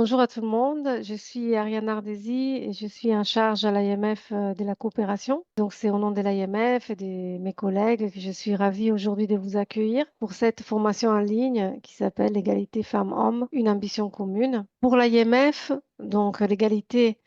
Bonjour à tout le monde, je suis Ariane Ardesi et je suis en charge à l'IMF de la coopération. Donc c'est au nom de l'IMF et de mes collègues que je suis ravie aujourd'hui de vous accueillir pour cette formation en ligne qui s'appelle l'égalité femmes-hommes, une ambition commune. Pour l'IMF, donc l'égalité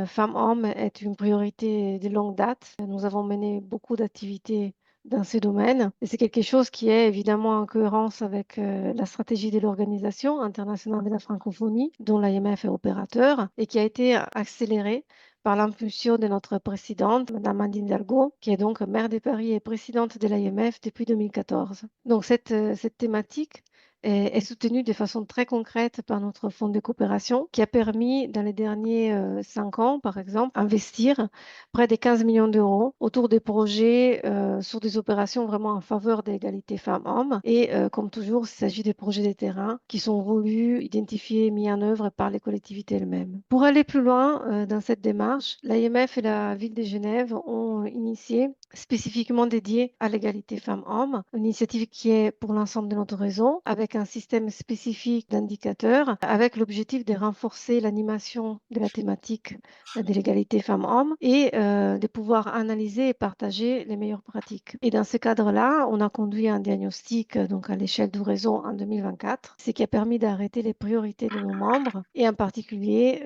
femmes-hommes est une priorité de longue date. Nous avons mené beaucoup d'activités dans ce domaine. Et c'est quelque chose qui est évidemment en cohérence avec la stratégie de l'Organisation internationale de la francophonie, dont l'IMF est opérateur, et qui a été accélérée par l'impulsion de notre présidente, Madame Anne Hidalgo, qui est donc maire de Paris et présidente de l'IMF depuis 2014. Donc cette thématique est soutenue de façon très concrète par notre fonds de coopération, qui a permis dans les derniers 5 ans, par exemple, investir près de 15 millions d'euros autour des projets sur des opérations vraiment en faveur de l'égalité femmes-hommes. Et comme toujours, il s'agit des projets de terrain qui sont voulus, identifiés et mis en œuvre par les collectivités elles-mêmes. Pour aller plus loin dans cette démarche, l'IMF et la ville de Genève ont initié spécifiquement dédié à l'égalité femmes-hommes, une initiative qui est pour l'ensemble de notre réseau, avec un système spécifique d'indicateurs, avec l'objectif de renforcer l'animation de la thématique de l'égalité femmes-hommes et de pouvoir analyser et partager les meilleures pratiques. Et dans ce cadre-là, on a conduit un diagnostic donc à l'échelle du réseau en 2024, ce qui a permis d'arrêter les priorités de nos membres et en particulier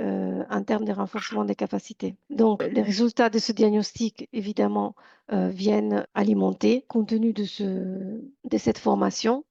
en termes de renforcement des capacités. Donc, les résultats de ce diagnostic, évidemment, viennent alimenter le contenu de cette formation.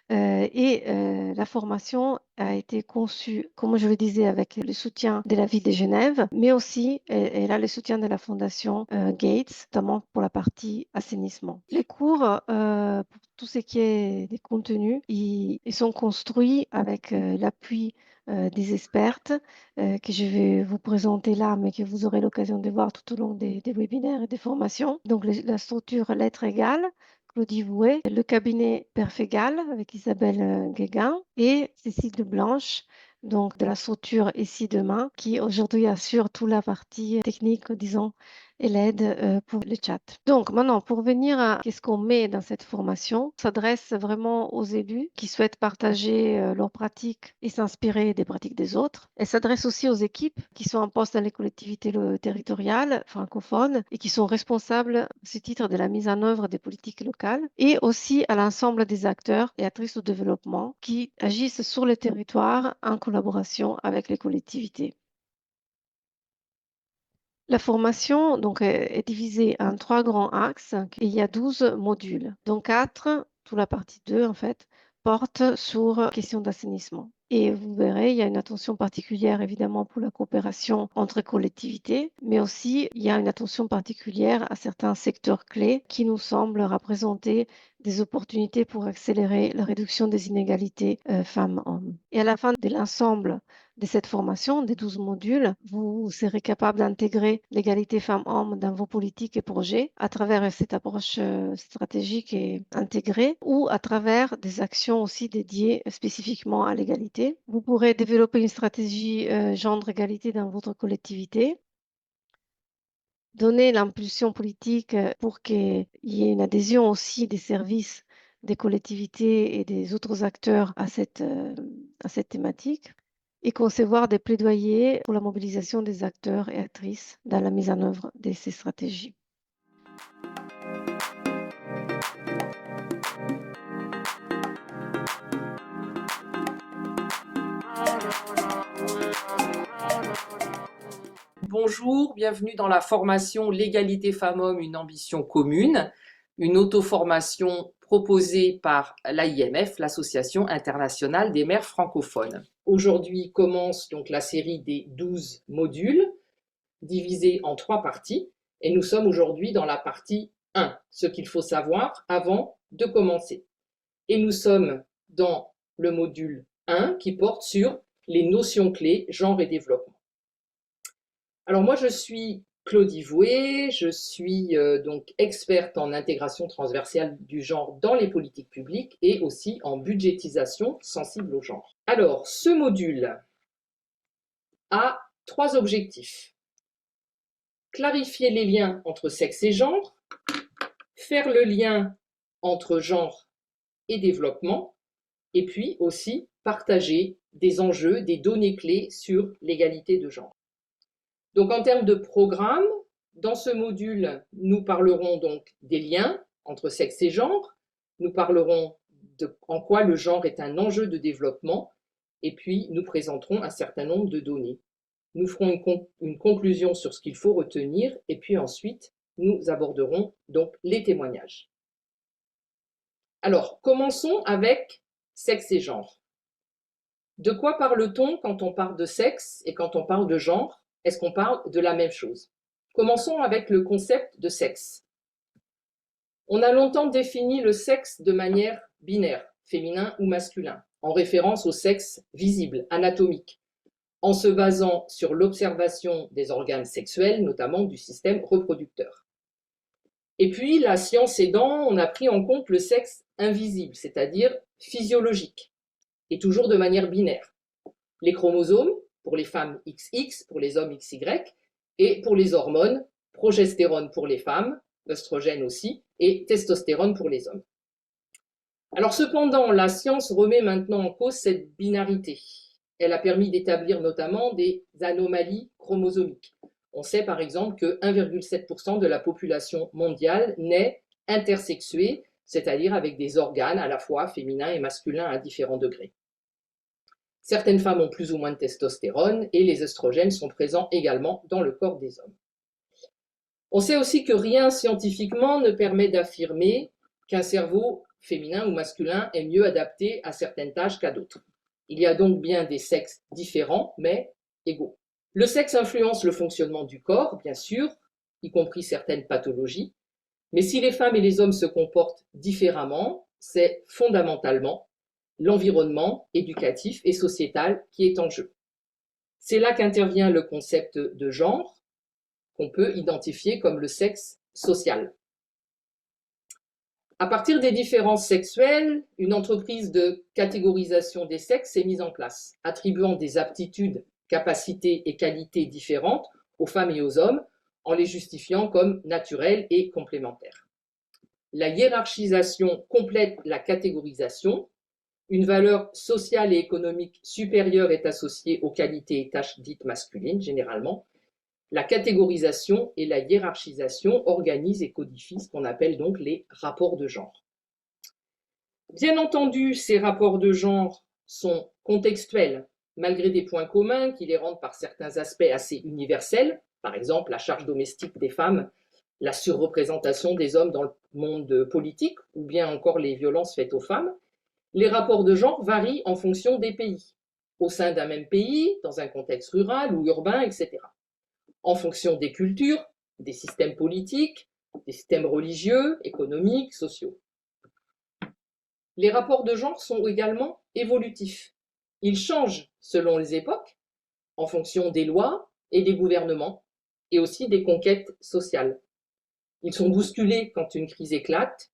La formation a été conçue, comme je le disais, avec le soutien de la ville de Genève, mais aussi elle a le soutien de la fondation Gates, notamment pour la partie assainissement. Les cours, pour tout ce qui est des contenus, ils sont construits avec l'appui des expertes que je vais vous présenter là, mais que vous aurez l'occasion de voir tout au long des webinaires et des formations. Donc, la structure lettre égale, Claudie Vouet, le cabinet Perfégal avec Isabelle Guéguin et Cécile de Blanche, donc de la structure Ici Demain, qui aujourd'hui assure toute la partie technique, disons, et l'aide pour le chat. Donc maintenant, pour venir à qu'est-ce qu'on met dans cette formation, s'adresse vraiment aux élus qui souhaitent partager leurs pratiques et s'inspirer des pratiques des autres. Elle s'adresse aussi aux équipes qui sont en poste dans les collectivités territoriales francophones et qui sont responsables à ce titre de la mise en œuvre des politiques locales et aussi à l'ensemble des acteurs et actrices du développement qui agissent sur le territoire en collaboration avec les collectivités. La formation donc, est divisée en 3 grands axes et il y a 12 modules, dont 4, toute la partie 2 en fait, porte sur question d'assainissement. Et vous verrez, il y a une attention particulière évidemment pour la coopération entre collectivités, mais aussi il y a une attention particulière à certains secteurs clés qui nous semblent représenter des opportunités pour accélérer la réduction des inégalités femmes-hommes. Et à la fin de l'ensemble de cette formation, des 12 modules, vous serez capable d'intégrer l'égalité femmes-hommes dans vos politiques et projets à travers cette approche stratégique et intégrée ou à travers des actions aussi dédiées spécifiquement à l'égalité. Vous pourrez développer une stratégie genre-égalité dans votre collectivité, donner l'impulsion politique pour qu'il y ait une adhésion aussi des services des collectivités et des autres acteurs à cette thématique et concevoir des plaidoyers pour la mobilisation des acteurs et actrices dans la mise en œuvre de ces stratégies. Bonjour, bienvenue dans la formation L'égalité femmes-hommes, une ambition commune, une auto-formation proposée par l'AIMF, l'Association internationale des maires francophones. Aujourd'hui commence donc la série des 12 modules, divisés en 3 parties, et nous sommes aujourd'hui dans la partie 1, ce qu'il faut savoir avant de commencer. Et nous sommes dans le module 1 qui porte sur les notions clés genre et développement. Alors moi, je suis Claudie Vouet, je suis donc experte en intégration transversale du genre dans les politiques publiques et aussi en budgétisation sensible au genre. Alors, ce module a 3 objectifs. Clarifier les liens entre sexe et genre, faire le lien entre genre et développement, et puis aussi partager des enjeux, des données clés sur l'égalité de genre. Donc en termes de programme, dans ce module, nous parlerons donc des liens entre sexe et genre, nous parlerons de en quoi le genre est un enjeu de développement, et puis nous présenterons un certain nombre de données. Nous ferons une conclusion sur ce qu'il faut retenir, et puis ensuite, nous aborderons donc les témoignages. Alors, commençons avec sexe et genre. De quoi parle-t-on quand on parle de sexe et quand on parle de genre? Est-ce qu'on parle de la même chose? Commençons avec le concept de sexe. On a longtemps défini le sexe de manière binaire, féminin ou masculin, en référence au sexe visible, anatomique, en se basant sur l'observation des organes sexuels, notamment du système reproducteur. Et puis, la science aidant, on a pris en compte le sexe invisible, c'est-à-dire physiologique, et toujours de manière binaire. Les chromosomes, pour les femmes XX, pour les hommes XY, et pour les hormones, progestérone pour les femmes, œstrogène aussi, et testostérone pour les hommes. Alors cependant, la science remet maintenant en cause cette binarité. Elle a permis d'établir notamment des anomalies chromosomiques. On sait par exemple que 1,7% de la population mondiale naît intersexuée, c'est-à-dire avec des organes à la fois féminins et masculins à différents degrés. Certaines femmes ont plus ou moins de testostérone et les œstrogènes sont présents également dans le corps des hommes. On sait aussi que rien scientifiquement ne permet d'affirmer qu'un cerveau féminin ou masculin est mieux adapté à certaines tâches qu'à d'autres. Il y a donc bien des sexes différents, mais égaux. Le sexe influence le fonctionnement du corps, bien sûr, y compris certaines pathologies, mais si les femmes et les hommes se comportent différemment, c'est fondamentalement l'environnement éducatif et sociétal qui est en jeu. C'est là qu'intervient le concept de genre, qu'on peut identifier comme le sexe social. À partir des différences sexuelles, une entreprise de catégorisation des sexes est mise en place, attribuant des aptitudes, capacités et qualités différentes aux femmes et aux hommes, en les justifiant comme naturelles et complémentaires. La hiérarchisation complète la catégorisation. Une valeur sociale et économique supérieure est associée aux qualités et tâches dites masculines, généralement. La catégorisation et la hiérarchisation organisent et codifient ce qu'on appelle donc les rapports de genre. Bien entendu, ces rapports de genre sont contextuels, malgré des points communs qui les rendent par certains aspects assez universels, par exemple la charge domestique des femmes, la surreprésentation des hommes dans le monde politique, ou bien encore les violences faites aux femmes. Les rapports de genre varient en fonction des pays, au sein d'un même pays, dans un contexte rural ou urbain, etc. En fonction des cultures, des systèmes politiques, des systèmes religieux, économiques, sociaux. Les rapports de genre sont également évolutifs. Ils changent selon les époques, en fonction des lois et des gouvernements, et aussi des conquêtes sociales. Ils sont bousculés quand une crise éclate.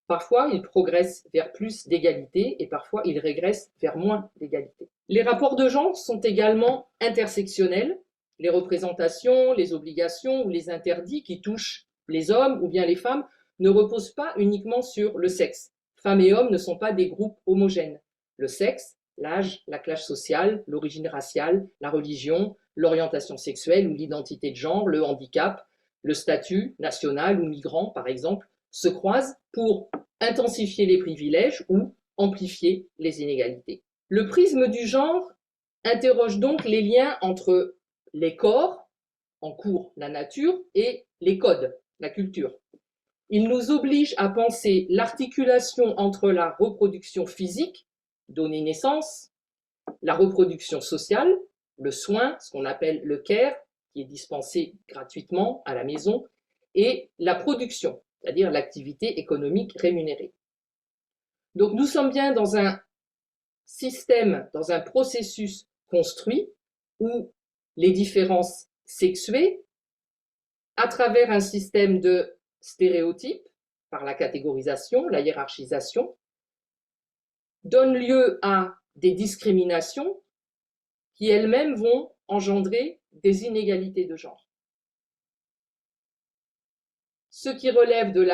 Parfois, ils progressent vers plus d'égalité et parfois, ils régressent vers moins d'égalité. Les rapports de genre sont également intersectionnels. Les représentations, les obligations ou les interdits qui touchent les hommes ou bien les femmes ne reposent pas uniquement sur le sexe. Femmes et hommes ne sont pas des groupes homogènes. Le sexe, l'âge, la classe sociale, l'origine raciale, la religion, l'orientation sexuelle ou l'identité de genre, le handicap, le statut national ou migrant, par exemple, se croisent pour intensifier les privilèges ou amplifier les inégalités. Le prisme du genre interroge donc les liens entre les corps, en cours la nature, et les codes, la culture. Il nous oblige à penser l'articulation entre la reproduction physique, donner naissance, la reproduction sociale, le soin, ce qu'on appelle le care, qui est dispensé gratuitement à la maison, et la production, c'est-à-dire l'activité économique rémunérée. Donc nous sommes bien dans un système, dans un processus construit où les différences sexuées, à travers un système de stéréotypes, par la catégorisation, la hiérarchisation, donnent lieu à des discriminations qui elles-mêmes vont engendrer des inégalités de genre. Ce qui relève de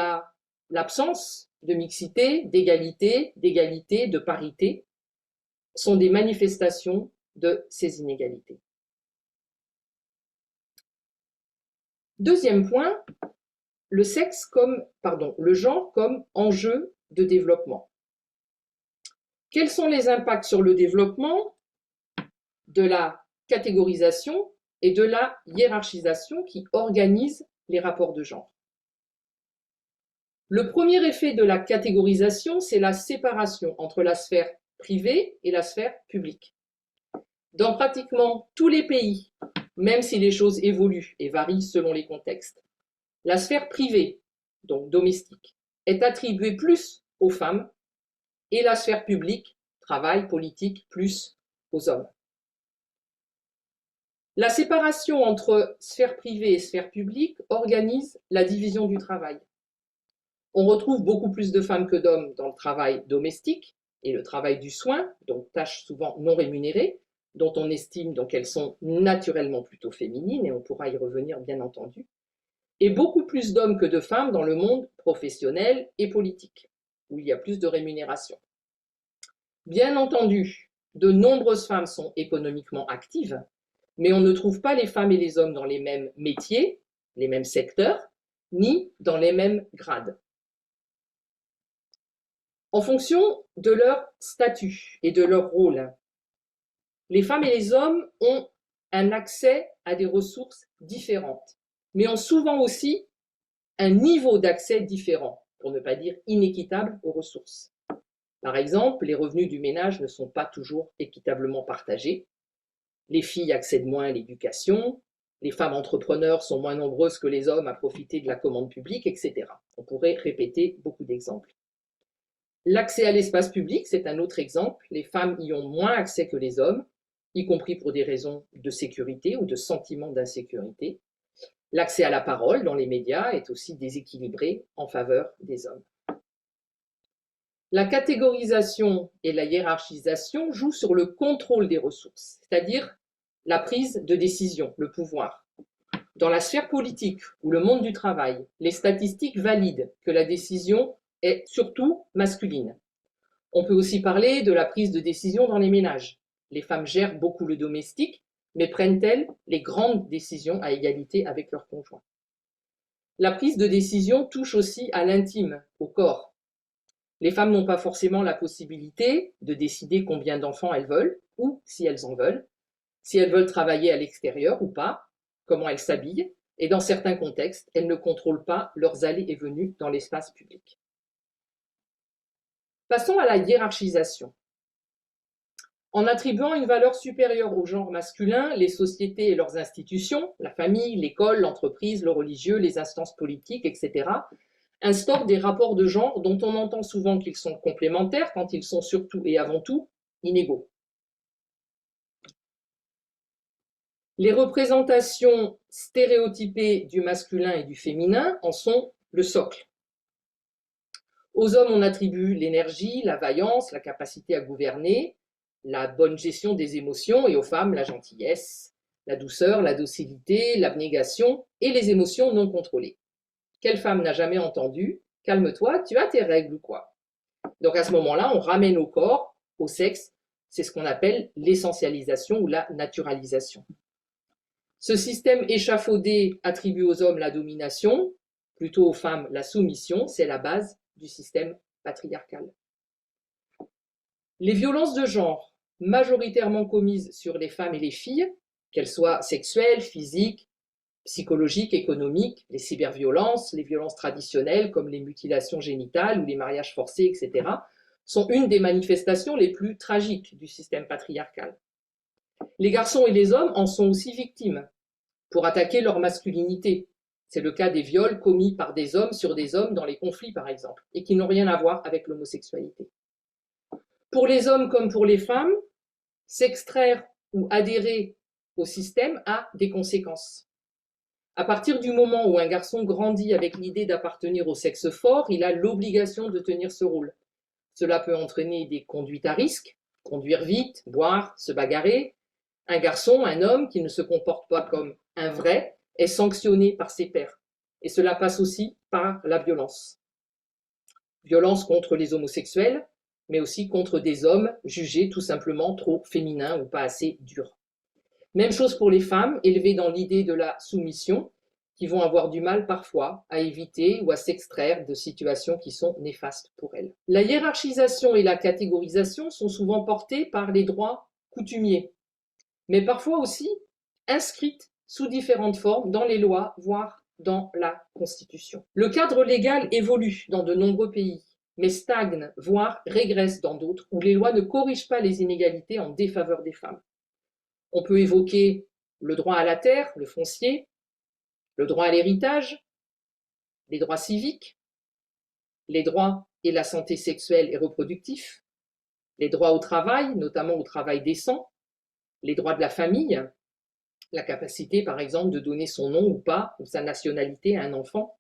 l'absence de mixité, d'égalité, de parité, sont des manifestations de ces inégalités. Deuxième point, le genre comme enjeu de développement. Quels sont les impacts sur le développement de la catégorisation et de la hiérarchisation qui organisent les rapports de genre? Le premier effet de la catégorisation, c'est la séparation entre la sphère privée et la sphère publique. Dans pratiquement tous les pays, même si les choses évoluent et varient selon les contextes, la sphère privée, donc domestique, est attribuée plus aux femmes et la sphère publique, travail, politique, plus aux hommes. La séparation entre sphère privée et sphère publique organise la division du travail. On retrouve beaucoup plus de femmes que d'hommes dans le travail domestique et le travail du soin, donc tâches souvent non rémunérées, dont on estime donc qu'elles sont naturellement plutôt féminines, et on pourra y revenir bien entendu, et beaucoup plus d'hommes que de femmes dans le monde professionnel et politique, où il y a plus de rémunération. Bien entendu, de nombreuses femmes sont économiquement actives, mais on ne trouve pas les femmes et les hommes dans les mêmes métiers, les mêmes secteurs, ni dans les mêmes grades. En fonction de leur statut et de leur rôle, les femmes et les hommes ont un accès à des ressources différentes, mais ont souvent aussi un niveau d'accès différent, pour ne pas dire inéquitable, aux ressources. Par exemple, les revenus du ménage ne sont pas toujours équitablement partagés. Les filles accèdent moins à l'éducation, les femmes entrepreneurs sont moins nombreuses que les hommes à profiter de la commande publique, etc. On pourrait répéter beaucoup d'exemples. L'accès à l'espace public, c'est un autre exemple. Les femmes y ont moins accès que les hommes, y compris pour des raisons de sécurité ou de sentiment d'insécurité. L'accès à la parole dans les médias est aussi déséquilibré en faveur des hommes. La catégorisation et la hiérarchisation jouent sur le contrôle des ressources, c'est-à-dire la prise de décision, le pouvoir. Dans la sphère politique ou le monde du travail, les statistiques valident que la décision est surtout masculine. On peut aussi parler de la prise de décision dans les ménages. Les femmes gèrent beaucoup le domestique, mais prennent-elles les grandes décisions à égalité avec leurs conjoints? La prise de décision touche aussi à l'intime, au corps. Les femmes n'ont pas forcément la possibilité de décider combien d'enfants elles veulent, ou si elles en veulent, si elles veulent travailler à l'extérieur ou pas, comment elles s'habillent, et dans certains contextes, elles ne contrôlent pas leurs allées et venues dans l'espace public. Passons à la hiérarchisation. En attribuant une valeur supérieure au genre masculin, les sociétés et leurs institutions, la famille, l'école, l'entreprise, le religieux, les instances politiques, etc., instaurent des rapports de genre dont on entend souvent qu'ils sont complémentaires quand ils sont surtout et avant tout inégaux. Les représentations stéréotypées du masculin et du féminin en sont le socle. Aux hommes, on attribue l'énergie, la vaillance, la capacité à gouverner, la bonne gestion des émotions, et aux femmes, la gentillesse, la douceur, la docilité, l'abnégation et les émotions non contrôlées. Quelle femme n'a jamais entendu « calme-toi, tu as tes règles ou quoi ?» Donc à ce moment-là, on ramène au corps, au sexe, c'est ce qu'on appelle l'essentialisation ou la naturalisation. Ce système échafaudé attribue aux hommes la domination, plutôt aux femmes la soumission, c'est la base du système patriarcal. Les violences de genre, majoritairement commises sur les femmes et les filles, qu'elles soient sexuelles, physiques, psychologiques, économiques, les cyberviolences, les violences traditionnelles comme les mutilations génitales ou les mariages forcés, etc., sont une des manifestations les plus tragiques du système patriarcal. Les garçons et les hommes en sont aussi victimes pour attaquer leur masculinité. C'est le cas des viols commis par des hommes sur des hommes dans les conflits, par exemple, et qui n'ont rien à voir avec l'homosexualité. Pour les hommes comme pour les femmes, s'extraire ou adhérer au système a des conséquences. À partir du moment où un garçon grandit avec l'idée d'appartenir au sexe fort, il a l'obligation de tenir ce rôle. Cela peut entraîner des conduites à risque, conduire vite, boire, se bagarrer. Un garçon, un homme qui ne se comporte pas comme un vrai, est sanctionné par ses pairs. Et cela passe aussi par la violence. Violence contre les homosexuels, mais aussi contre des hommes jugés tout simplement trop féminins ou pas assez durs. Même chose pour les femmes, élevées dans l'idée de la soumission, qui vont avoir du mal parfois à éviter ou à s'extraire de situations qui sont néfastes pour elles. La hiérarchisation et la catégorisation sont souvent portées par les droits coutumiers, mais parfois aussi inscrites sous différentes formes dans les lois, voire dans la Constitution. Le cadre légal évolue dans de nombreux pays, mais stagne, voire régresse dans d'autres, où les lois ne corrigent pas les inégalités en défaveur des femmes. On peut évoquer le droit à la terre, le foncier, le droit à l'héritage, les droits civiques, les droits et la santé sexuelle et reproductive, les droits au travail, notamment au travail décent, les droits de la famille, la capacité par exemple de donner son nom ou pas, ou sa nationalité à un enfant,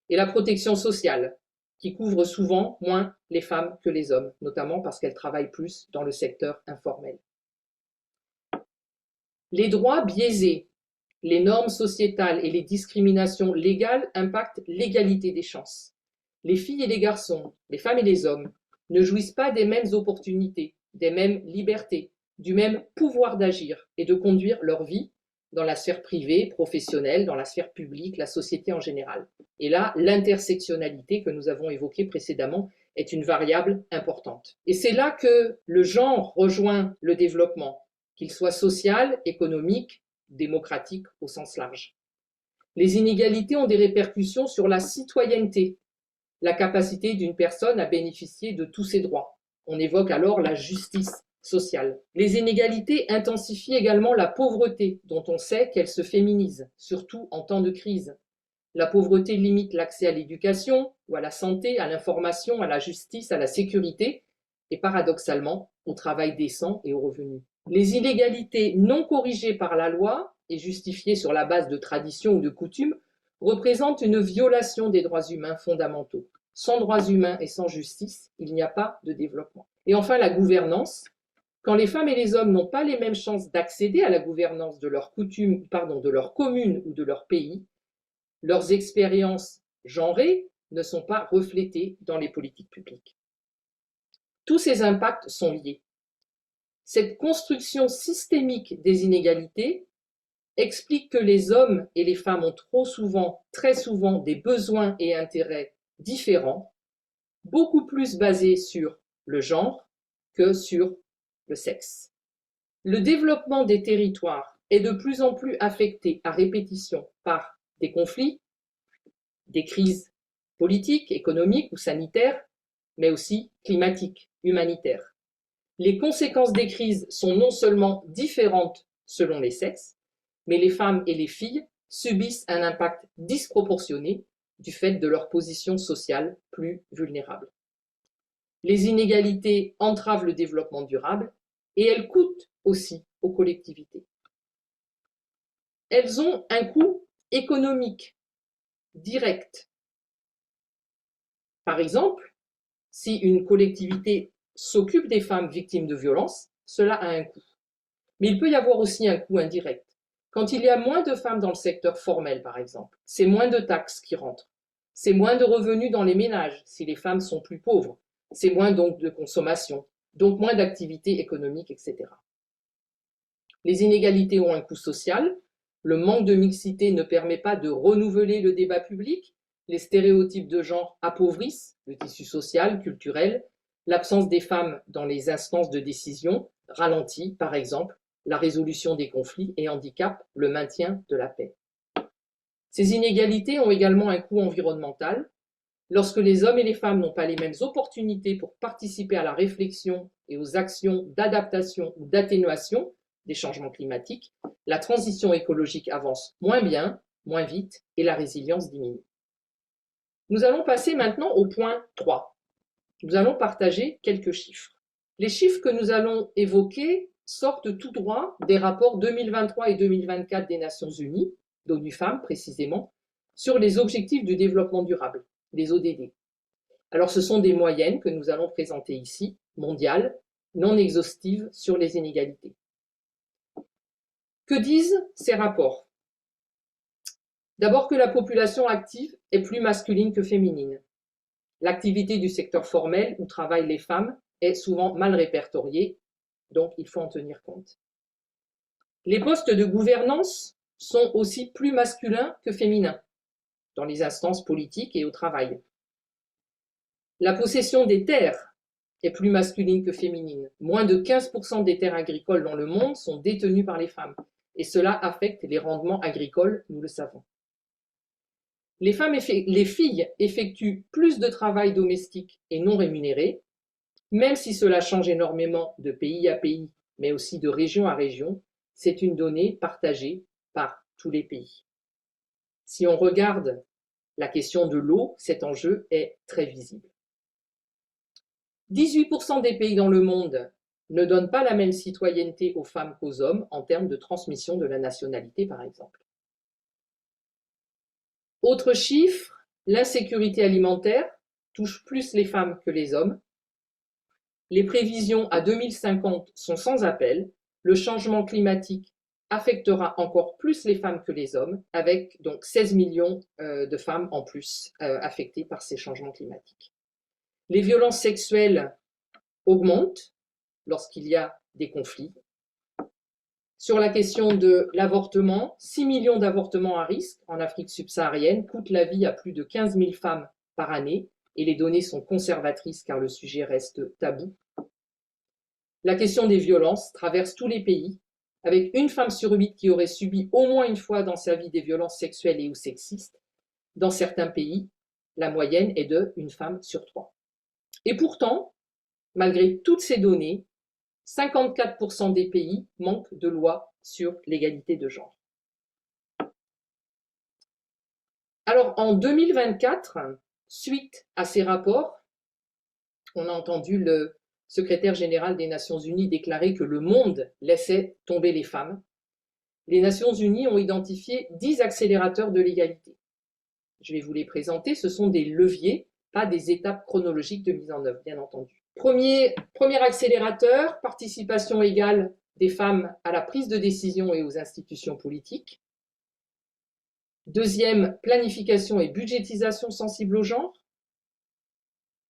et la protection sociale, qui couvre souvent moins les femmes que les hommes, notamment parce qu'elles travaillent plus dans le secteur informel. Les droits biaisés, les normes sociétales et les discriminations légales impactent l'égalité des chances. Les filles et les garçons, les femmes et les hommes ne jouissent pas des mêmes opportunités, des mêmes libertés, du même pouvoir d'agir et de conduire leur vie dans la sphère privée, professionnelle, dans la sphère publique, la société en général. Et là, l'intersectionnalité que nous avons évoquée précédemment est une variable importante. Et c'est là que le genre rejoint le développement, qu'il soit social, économique, démocratique au sens large. Les inégalités ont des répercussions sur la citoyenneté, la capacité d'une personne à bénéficier de tous ses droits. On évoque alors la justice sociale. Les inégalités intensifient également la pauvreté, dont on sait qu'elle se féminise, surtout en temps de crise. La pauvreté limite l'accès à l'éducation ou à la santé, à l'information, à la justice, à la sécurité et paradoxalement au travail décent et aux revenus. Les inégalités non corrigées par la loi et justifiées sur la base de traditions ou de coutumes représentent une violation des droits humains fondamentaux. Sans droits humains et sans justice, il n'y a pas de développement. Et enfin, la gouvernance. Quand les femmes et les hommes n'ont pas les mêmes chances d'accéder à la gouvernance de leur commune ou de leur pays, leurs expériences genrées ne sont pas reflétées dans les politiques publiques. Tous ces impacts sont liés. Cette construction systémique des inégalités explique que les hommes et les femmes ont trop souvent, très souvent, des besoins et intérêts différents, beaucoup plus basés sur le genre que sur le sexe. Le développement des territoires est de plus en plus affecté à répétition par des conflits, des crises politiques, économiques ou sanitaires, mais aussi climatiques, humanitaires. Les conséquences des crises sont non seulement différentes selon les sexes, mais les femmes et les filles subissent un impact disproportionné du fait de leur position sociale plus vulnérable. Les inégalités entravent le développement durable et elles coûtent aussi aux collectivités. Elles ont un coût économique direct. Par exemple, si une collectivité s'occupe des femmes victimes de violences, cela a un coût. Mais il peut y avoir aussi un coût indirect. Quand il y a moins de femmes dans le secteur formel, par exemple, c'est moins de taxes qui rentrent, c'est moins de revenus dans les ménages si les femmes sont plus pauvres, c'est moins donc de consommation, donc moins d'activités économiques, etc. Les inégalités ont un coût social, le manque de mixité ne permet pas de renouveler le débat public, les stéréotypes de genre appauvrissent le tissu social, culturel, l'absence des femmes dans les instances de décision ralentit, par exemple, la résolution des conflits et handicape le maintien de la paix. Ces inégalités ont également un coût environnemental. Lorsque les hommes et les femmes n'ont pas les mêmes opportunités pour participer à la réflexion et aux actions d'adaptation ou d'atténuation des changements climatiques, la transition écologique avance moins bien, moins vite et la résilience diminue. Nous allons passer maintenant au point 3. Nous allons partager quelques chiffres. Les chiffres que nous allons évoquer sortent tout droit des rapports 2023 et 2024 des Nations Unies, d'ONU Femmes précisément, sur les objectifs du développement durable, les ODD. Alors ce sont des moyennes que nous allons présenter ici, mondiales, non exhaustives sur les inégalités. Que disent ces rapports? D'abord que la population active est plus masculine que féminine. L'activité du secteur formel où travaillent les femmes est souvent mal répertoriée, donc il faut en tenir compte. Les postes de gouvernance sont aussi plus masculins que féminins dans les instances politiques et au travail. La possession des terres est plus masculine que féminine. Moins de 15% des terres agricoles dans le monde sont détenues par les femmes. Et cela affecte les rendements agricoles, nous le savons. Les filles effectuent plus de travail domestique et non rémunéré, même si cela change énormément de pays à pays, mais aussi de région à région. C'est une donnée partagée par tous les pays. Si on regarde la question de l'eau, cet enjeu est très visible. 18% des pays dans le monde ne donnent pas la même citoyenneté aux femmes qu'aux hommes en termes de transmission de la nationalité, par exemple. Autre chiffre, l'insécurité alimentaire touche plus les femmes que les hommes. Les prévisions à 2050 sont sans appel. Le changement climatique affectera encore plus les femmes que les hommes, avec donc 16 millions de femmes en plus affectées par ces changements climatiques. Les violences sexuelles augmentent lorsqu'il y a des conflits. Sur la question de l'avortement, 6 millions d'avortements à risque en Afrique subsaharienne coûtent la vie à plus de 15 000 femmes par année, et les données sont conservatrices car le sujet reste tabou. La question des violences traverse tous les pays, avec une femme sur 8 qui aurait subi au moins une fois dans sa vie des violences sexuelles et ou sexistes. Dans certains pays, la moyenne est de une femme sur 3. Et pourtant, malgré toutes ces données, 54% des pays manquent de loi sur l'égalité de genre. Alors en 2024, suite à ces rapports, on a entendu le secrétaire général des Nations Unies déclarer que le monde laissait tomber les femmes. Les Nations Unies ont identifié 10 accélérateurs de l'égalité. Je vais vous les présenter, ce sont des leviers, pas des étapes chronologiques de mise en œuvre, bien entendu. Premier accélérateur, participation égale des femmes à la prise de décision et aux institutions politiques. Deuxième, planification et budgétisation sensible au genre.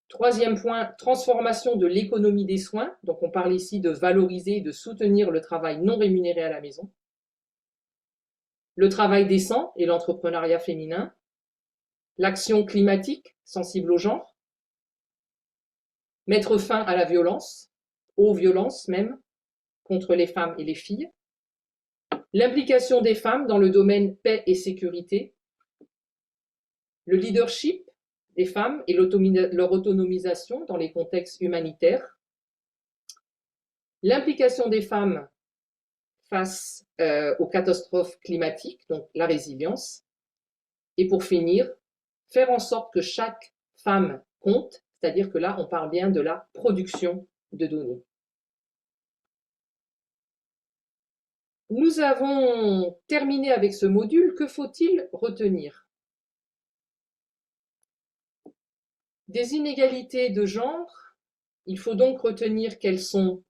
Troisième point, transformation de l'économie des soins. Donc on parle ici de valoriser et de soutenir le travail non rémunéré à la maison. Le travail décent et l'entrepreneuriat féminin. L'action climatique sensible au genre. Mettre fin à la violence, aux violences même, contre les femmes et les filles. L'implication des femmes dans le domaine paix et sécurité. Le leadership des femmes et leur autonomisation dans les contextes humanitaires. L'implication des femmes face aux catastrophes climatiques, donc la résilience. Et pour finir, faire en sorte que chaque femme compte, c'est-à-dire que là, on parle bien de la production de données. Nous avons terminé avec ce module. Que faut-il retenir? Des inégalités de genre, il faut donc retenir qu'elles sont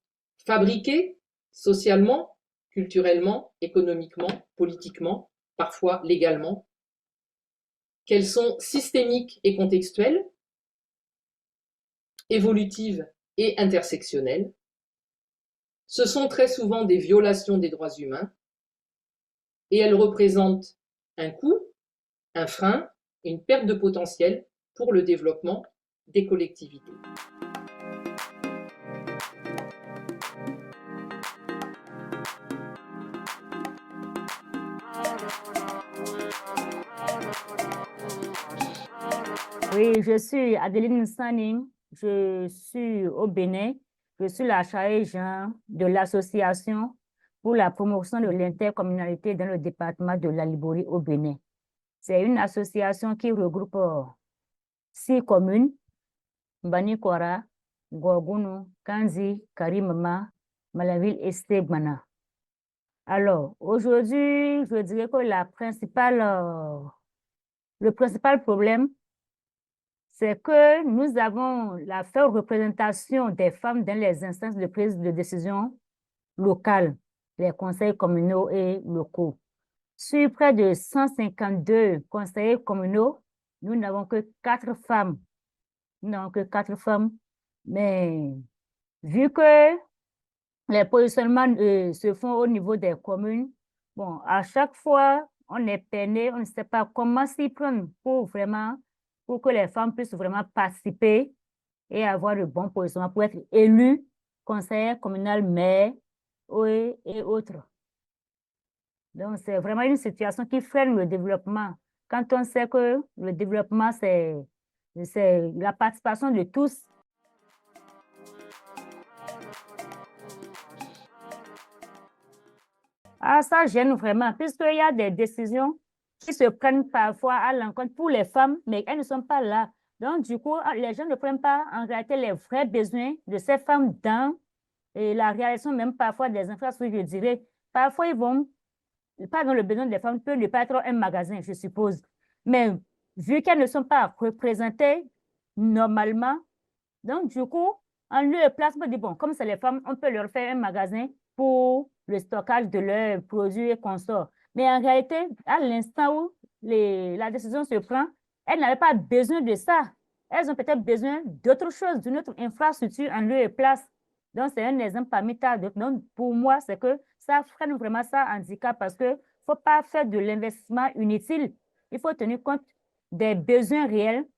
fabriquées socialement, culturellement, économiquement, politiquement, parfois légalement, qu'elles sont systémiques et contextuelles, évolutives et intersectionnelles. Ce sont très souvent des violations des droits humains et elles représentent un coût, un frein, une perte de potentiel pour le développement des collectivités. Oui, je suis Adeline Saning, je suis au Bénin, je suis la chargée de l'association pour la promotion de l'intercommunalité dans le département de la Liborie au Bénin. C'est une association qui regroupe 6 communes, Mbanikwara, Gorgounou, Kanzi, Karimama, Malaville et Stegmana. Alors, aujourd'hui, je dirais que le principal problème, c'est que nous avons la faible représentation des femmes dans les instances de prise de décision locales, les conseils communaux et locaux. Sur près de 152 conseillers communaux, nous n'avons que 4 femmes. Nous n'avons que 4 femmes, mais vu que les positionnements se font au niveau des communes, bon, à chaque fois, on est peiné, on ne sait pas comment s'y prendre pour que les femmes puissent vraiment participer et avoir le bon positionnement pour être élues conseillères communales, maires et autres. Donc, c'est vraiment une situation qui freine le développement. Quand on sait que le développement, c'est la participation de tous. Ah, ça gêne vraiment, puisqu'il y a des décisions qui se prennent parfois à l'encontre pour les femmes, mais elles ne sont pas là. Donc, du coup, les gens ne prennent pas en réalité les vrais besoins de ces femmes dans la réalisation même parfois des infrastructures, je dirais. Parfois, ils vont, pas dans le besoin des femmes, peut ne pas être un magasin, je suppose. Mais vu qu'elles ne sont pas représentées normalement, donc du coup, en lieu et place, on peut dire, bon, comme c'est les femmes, on peut leur faire un magasin pour le stockage de leurs produits et consorts. Mais en réalité, à l'instant où la décision se prend, elles n'avaient pas besoin de ça. Elles ont peut-être besoin d'autre chose, d'une autre infrastructure en lieu et place. Donc, c'est un exemple parmi tant d'autres. Donc, pour moi, c'est que ça freine vraiment ça handicap parce qu'il ne faut pas faire de l'investissement inutile. Il faut tenir compte des besoins réels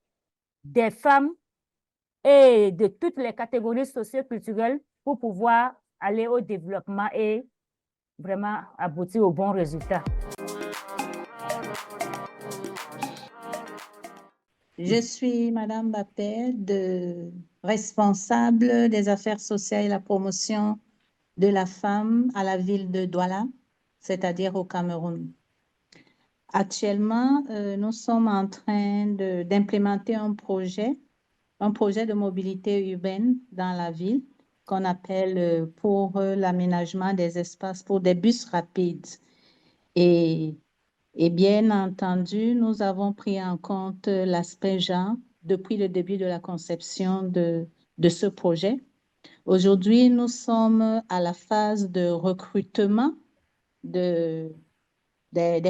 des femmes et de toutes les catégories socio-culturelles pour pouvoir aller au développement et vraiment aboutir aux bons résultats. Je suis Madame Bappé, responsable des affaires sociales et la promotion de la femme à la ville de Douala, c'est-à-dire au Cameroun. Actuellement, nous sommes en train d'implémenter un projet de mobilité urbaine dans la ville qu'on appelle pour l'aménagement des espaces pour des bus rapides. Et bien entendu, nous avons pris en compte l'aspect genre depuis le début de la conception de ce projet. Aujourd'hui, nous sommes à la phase de recrutement des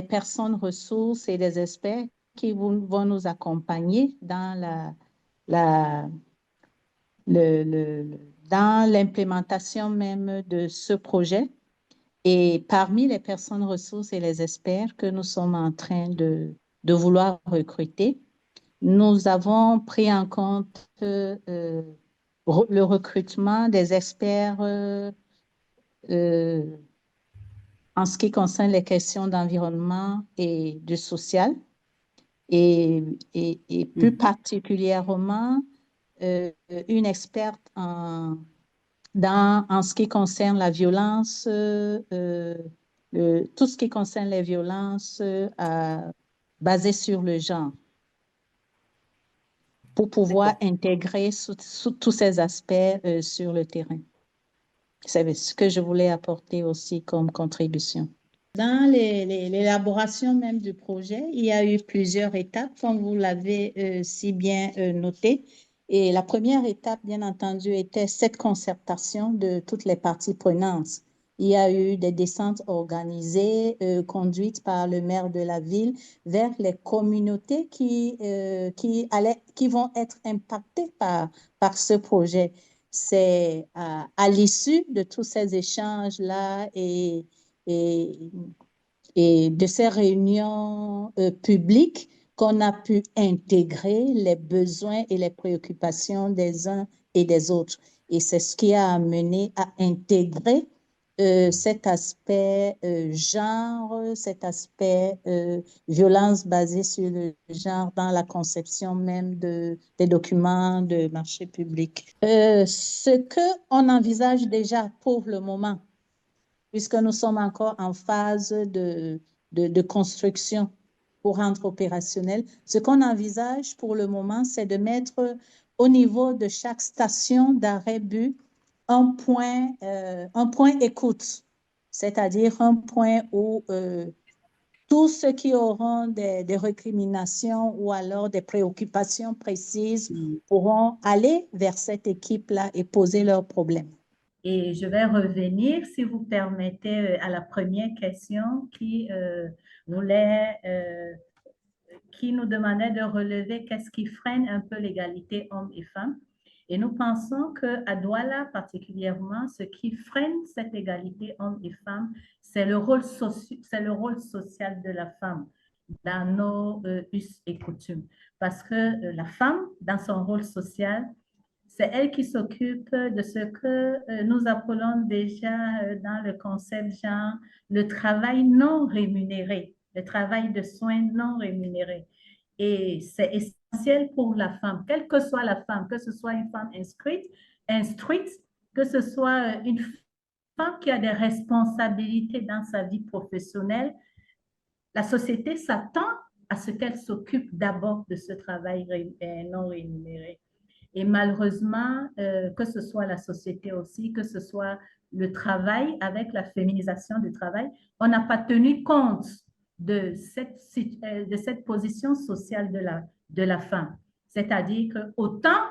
personnes ressources et des experts qui vont nous accompagner dans dans l'implémentation même de ce projet. Et parmi les personnes ressources et les experts que nous sommes en train de vouloir recruter, nous avons pris en compte le recrutement des experts en ce qui concerne les questions d'environnement et du social, et plus particulièrement une experte en ce qui concerne la violence, tout ce qui concerne les violences basées sur le genre, pour pouvoir intégrer tous ces aspects sur le terrain. C'est ce que je voulais apporter aussi comme contribution. Dans l'élaboration même du projet, il y a eu plusieurs étapes, comme vous l'avez si bien noté. Et la première étape, bien entendu, était cette concertation de toutes les parties prenantes. Il y a eu des descentes organisées, conduites par le maire de la ville vers les communautés qui vont être impactées par ce projet. C'est à l'issue de tous ces échanges-là et de ces réunions publiques qu'on a pu intégrer les besoins et les préoccupations des uns et des autres. Et c'est ce qui a amené à intégrer cet aspect genre, cet aspect violence basée sur le genre dans la conception même des documents de marché public. Ce qu'on envisage déjà pour le moment, puisque nous sommes encore en phase de construction pour rendre opérationnel. Ce qu'on envisage pour le moment, c'est de mettre au niveau de chaque station d'arrêt-but un point écoute, c'est-à-dire un point où tous ceux qui auront des récriminations ou alors des préoccupations précises pourront aller vers cette équipe-là et poser leurs problèmes. Et je vais revenir, si vous permettez, à la première question qui nous demandait de relever qu'est-ce qui freine un peu l'égalité hommes et femmes. Et nous pensons qu'à Douala particulièrement, ce qui freine cette égalité hommes et femmes, c'est le rôle social de la femme dans nos us et coutumes. Parce que la femme, dans son rôle social, c'est elle qui s'occupe de ce que nous appelons déjà dans le concept genre le travail non rémunéré, le travail de soins non rémunéré. Et c'est essentiel pour la femme, quelle que soit la femme, que ce soit une femme instruite, que ce soit une femme qui a des responsabilités dans sa vie professionnelle. La société s'attend à ce qu'elle s'occupe d'abord de ce travail non rémunéré. Et malheureusement, que ce soit la société aussi, que ce soit le travail avec la féminisation du travail, on n'a pas tenu compte de cette position sociale de la femme. C'est-à-dire que autant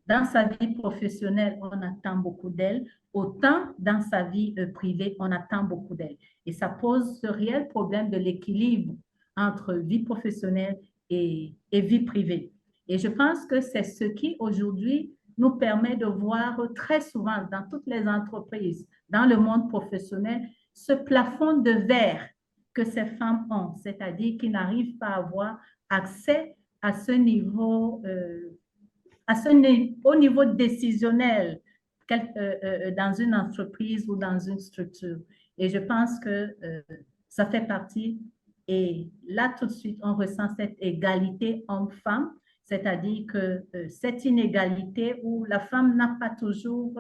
dans sa vie professionnelle, on attend beaucoup d'elle, autant dans sa vie privée, on attend beaucoup d'elle. Et ça pose ce réel problème de l'équilibre entre vie professionnelle et vie privée. Et je pense que c'est ce qui aujourd'hui nous permet de voir très souvent dans toutes les entreprises, dans le monde professionnel, ce plafond de verre que ces femmes ont, c'est-à-dire qu'ils n'arrivent pas à avoir accès à ce niveau au niveau décisionnel dans une entreprise ou dans une structure. Et je pense que ça fait partie. Et là, tout de suite, on ressent cette égalité homme-femme, c'est-à-dire que cette inégalité où la femme n'a pas toujours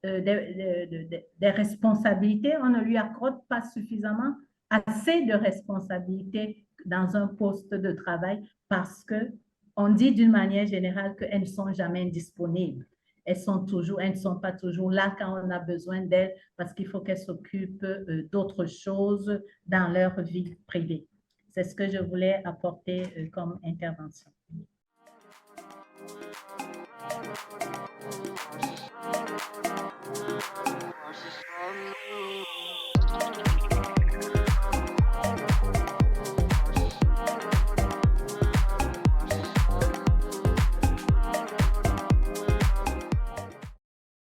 des responsabilités, on ne lui accorde pas suffisamment assez de responsabilités dans un poste de travail parce que on dit d'une manière générale qu'elles ne sont jamais disponibles. Elles ne sont pas toujours là quand on a besoin d'elles parce qu'il faut qu'elles s'occupent d'autres choses dans leur vie privée. C'est ce que je voulais apporter comme intervention.